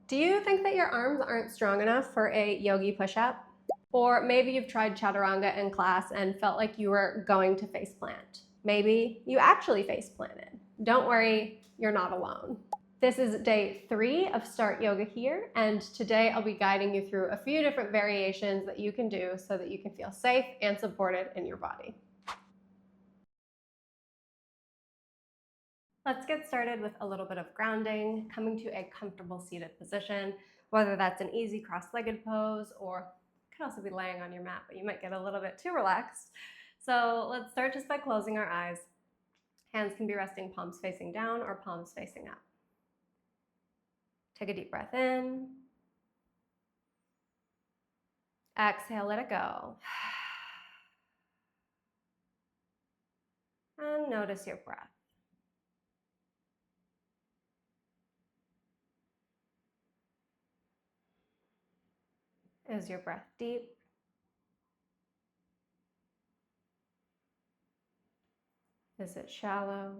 Do you think that your arms aren't strong enough for a yogi push-up? Or maybe you've tried chaturanga in class and felt like you were going to face plant. Maybe you actually face planted. Don't worry, you're not alone. This is day 3 of Start Yoga here, and today I'll be guiding you through a few different variations that you can do so that you can feel safe and supported in your body. Let's get started with a little bit of grounding, coming to a comfortable seated position, whether that's an easy cross-legged pose or you could also be laying on your mat, but you might get a little bit too relaxed. So let's start just by closing our eyes. Hands can be resting palms facing down or palms facing up. Take a deep breath in. Exhale, let it go. And notice your breath. Is your breath deep? Is it shallow?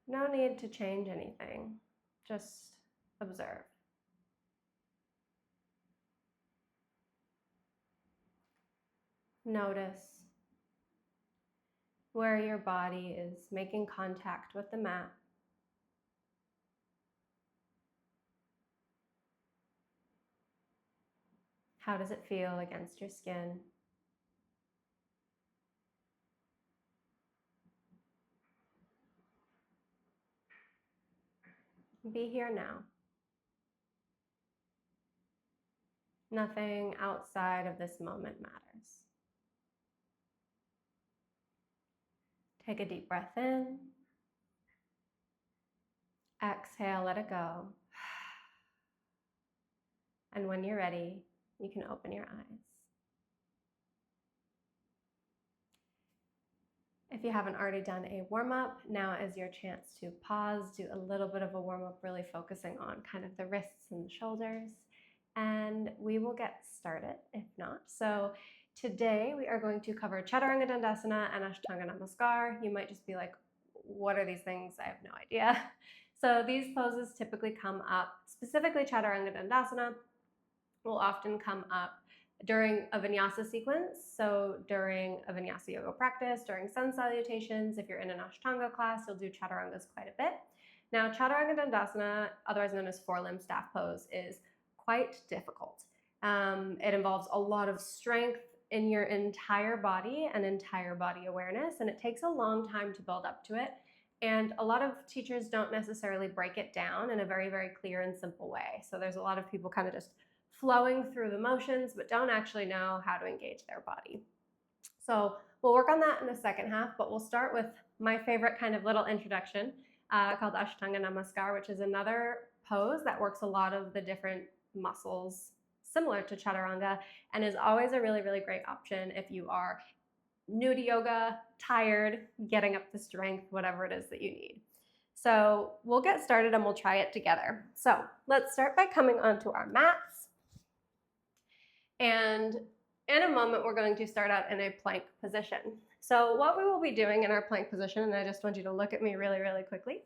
No need to change anything. Just observe. Notice where your body is making contact with the mat. How does it feel against your skin? Be here now. Nothing outside of this moment matters. Take a deep breath in. Exhale, let it go. And when you're ready, you can open your eyes. If you haven't already done a warm-up, now is your chance to pause, do a little bit of a warm-up, really focusing on kind of the wrists and the shoulders, and we will get started if not. So today we are going to cover Chaturanga Dandasana and Ashtanga Namaskar. You might just be like, what are these things? I have no idea. So these poses typically come up, specifically Chaturanga Dandasana will often come up during a vinyasa sequence, so during a vinyasa yoga practice, during sun salutations. If you're in an Ashtanga class, you'll do Chaturangas quite a bit. Now, Chaturanga Dandasana, otherwise known as four-limb staff pose, is quite difficult. It involves a lot of strength in your entire body and entire body awareness, and it takes a long time to build up to it. And a lot of teachers don't necessarily break it down in a very, very clear and simple way. So there's a lot of people kind of just flowing through the motions, but don't actually know how to engage their body. So we'll work on that in the second half, but we'll start with my favorite kind of little introduction called Ashtanga Namaskar, which is another pose that works a lot of the different muscles similar to Chaturanga and is always a really, really great option if you are new to yoga, tired, getting up the strength, whatever it is that you need. So we'll get started and we'll try it together. So let's start by coming onto our mats. And in a moment, we're going to start out in a plank position. So what we will be doing in our plank position, and I just want you to look at me really, really quickly,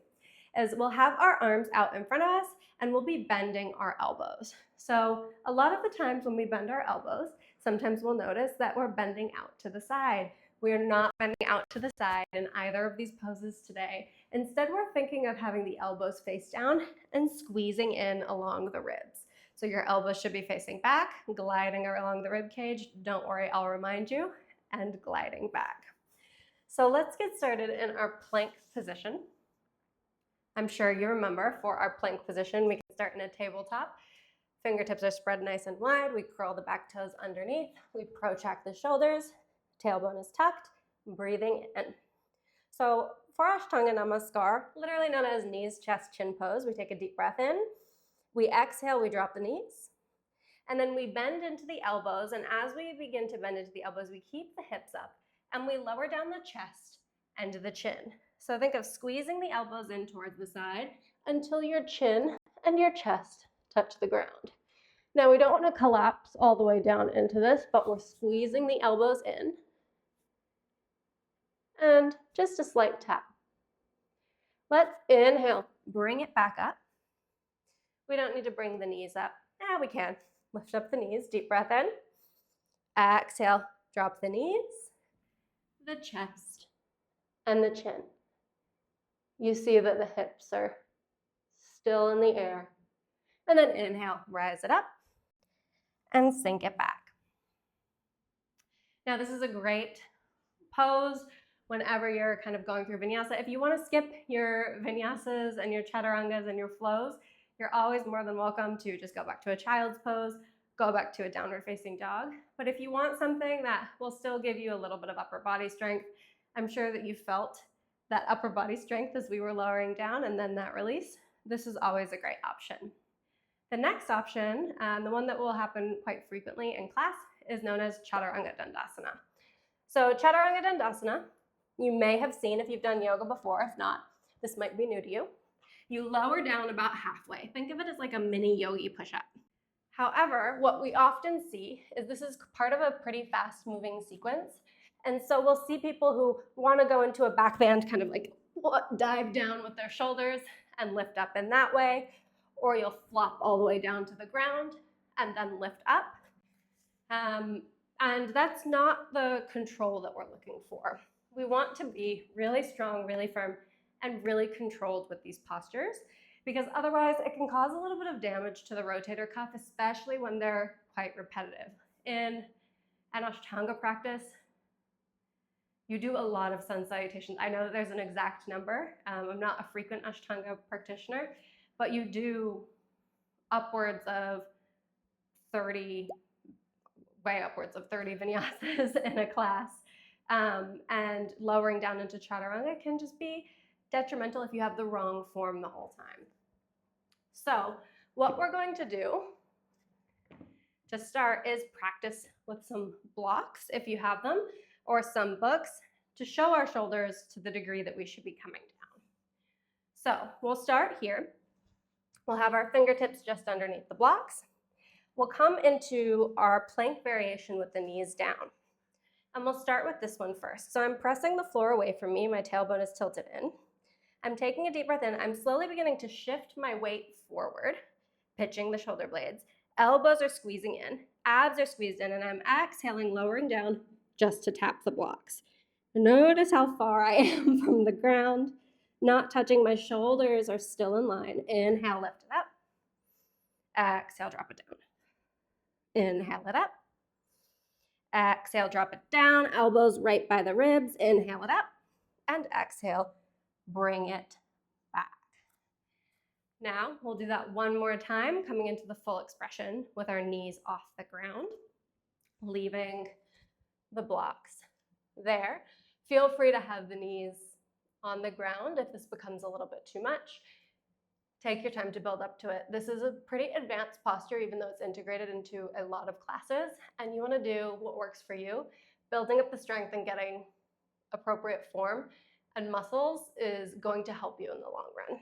is we'll have our arms out in front of us and we'll be bending our elbows. So a lot of the times when we bend our elbows, sometimes we'll notice that we're bending out to the side. We're not bending out to the side in either of these poses today. Instead, we're thinking of having the elbows face down and squeezing in along the ribs. So your elbows should be facing back, gliding along the rib cage. Don't worry, I'll remind you, and gliding back. So let's get started in our plank position. I'm sure you remember for our plank position, we can start in a tabletop. Fingertips are spread nice and wide. We curl the back toes underneath. We protract the shoulders. Tailbone is tucked, breathing in. So for Ashtanga Namaskar, literally known as knees, chest, chin pose, we take a deep breath in. We exhale, we drop the knees, and then we bend into the elbows, and as we begin to bend into the elbows, we keep the hips up, and we lower down the chest and the chin. So think of squeezing the elbows in towards the side until your chin and your chest touch the ground. Now, we don't want to collapse all the way down into this, but we're squeezing the elbows in, and just a slight tap. Let's inhale. bring it back up. We don't need to bring the knees up. Yeah, we can. Lift up the knees, deep breath in. Exhale, drop the knees, the chest, and the chin. You see that the hips are still in the air. And then inhale, rise it up, and sink it back. Now this is a great pose whenever you're kind of going through vinyasa. If you want to skip your vinyasas and your chaturangas and your flows, you're always more than welcome to just go back to a child's pose, go back to a downward facing dog. But if you want something that will still give you a little bit of upper body strength, I'm sure that you felt that upper body strength as we were lowering down and then that release. This is always a great option. The next option, the one that will happen quite frequently in class, is known as Chaturanga Dandasana. So Chaturanga Dandasana, you may have seen if you've done yoga before. If not, this might be new to you. You lower down about halfway. Think of it as like a mini yogi push-up. However, what we often see is this is part of a pretty fast-moving sequence. And so we'll see people who want to go into a back bend, kind of like dive down with their shoulders and lift up in that way, or you'll flop all the way down to the ground and then lift up. And that's not the control that we're looking for. We want to be really strong, really firm, and really controlled with these postures, because otherwise it can cause a little bit of damage to the rotator cuff, especially when they're quite repetitive. In an Ashtanga practice, you do a lot of sun salutations. I know that there's an exact number. I'm not a frequent Ashtanga practitioner, but you do upwards of 30, way upwards of 30 vinyasas in a class. And lowering down into chaturanga can just be detrimental if you have the wrong form the whole time. So what we're going to do to start is practice with some blocks, if you have them, or some books, to show our shoulders to the degree that we should be coming down. So we'll start here. We'll have our fingertips just underneath the blocks. We'll come into our plank variation with the knees down. And we'll start with this one first. So I'm pressing the floor away from me. My tailbone is tilted in. I'm taking a deep breath in. I'm slowly beginning to shift my weight forward, pitching the shoulder blades. Elbows are squeezing in, abs are squeezed in, and I'm exhaling, lowering down just to tap the blocks. Notice how far I am from the ground, not touching. My shoulders are still in line. Inhale, lift it up. Exhale, drop it down. Inhale it up. Exhale, drop it down. Elbows right by the ribs. Inhale it up. And exhale, bring it back. Now we'll do that one more time, coming into the full expression with our knees off the ground, leaving the blocks there. Feel free to have the knees on the ground if this becomes a little bit too much. Take your time to build up to it. This is a pretty advanced posture, even though it's integrated into a lot of classes, and you want to do what works for you. Building up the strength and getting appropriate form and muscles is going to help you in the long run.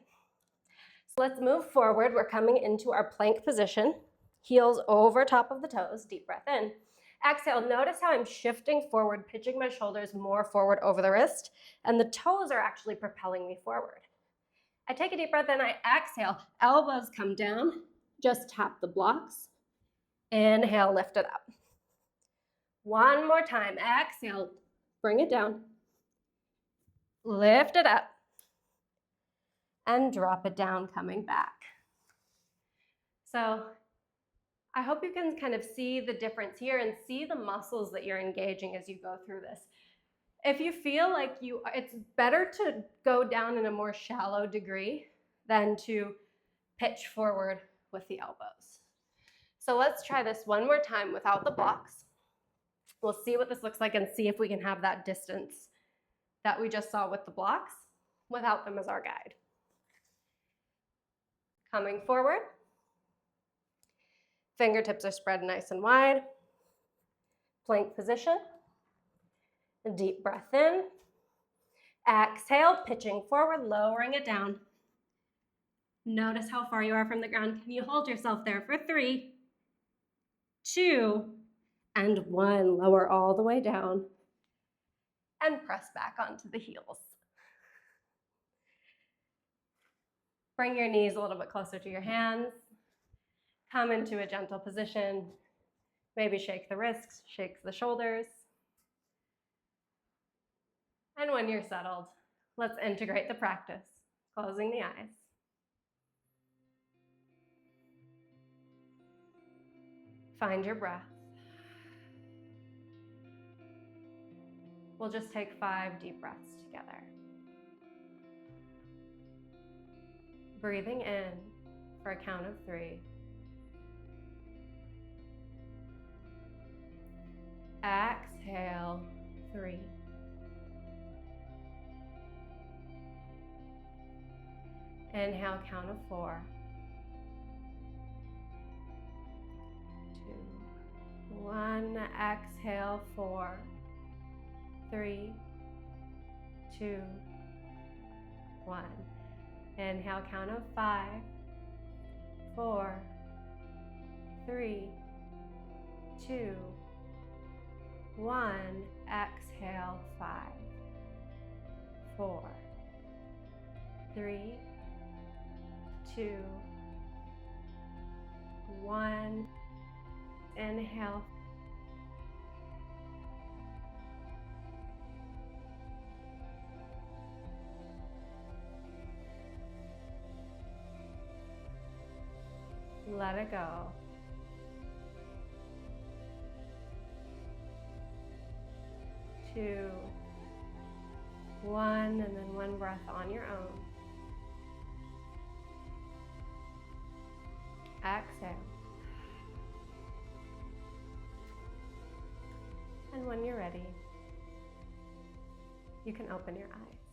So let's move forward. We're coming into our plank position, heels over top of the toes, deep breath in. Exhale, notice how I'm shifting forward, pitching my shoulders more forward over the wrist, and the toes are actually propelling me forward. I take a deep breath in, I exhale, elbows come down, just tap the blocks. Inhale, lift it up. One more time, exhale, bring it down. Lift it up. And drop it down, coming back. So I hope you can kind of see the difference here and see the muscles that you're engaging as you go through this. If you feel like it's better to go down in a more shallow degree than to pitch forward with the elbows. So let's try this one more time without the blocks. We'll see what this looks like and see if we can have that distance that we just saw with the blocks without them as our guide. Coming forward. Fingertips are spread nice and wide. Plank position. A deep breath in. Exhale, pitching forward, lowering it down. Notice how far you are from the ground. Can you hold yourself there for 3, 2, and 1. Lower all the way down. And press back onto the heels. Bring your knees a little bit closer to your hands. Come into a gentle position. Maybe shake the wrists, shake the shoulders. And when you're settled, let's integrate the practice, closing the eyes. Find your breath. We'll just take 5 deep breaths together. Breathing in for a count of 3. Exhale, 3. Inhale, count of 4. 2, 1. Exhale, 4, 3, 2, 1. Inhale, count of 5, 4, 3, 2, 1. Exhale, 5, 4, 3, 2, 1. Inhale. Let it go. 2, 1, and then 1 breath on your own. Exhale. And when you're ready, you can open your eyes.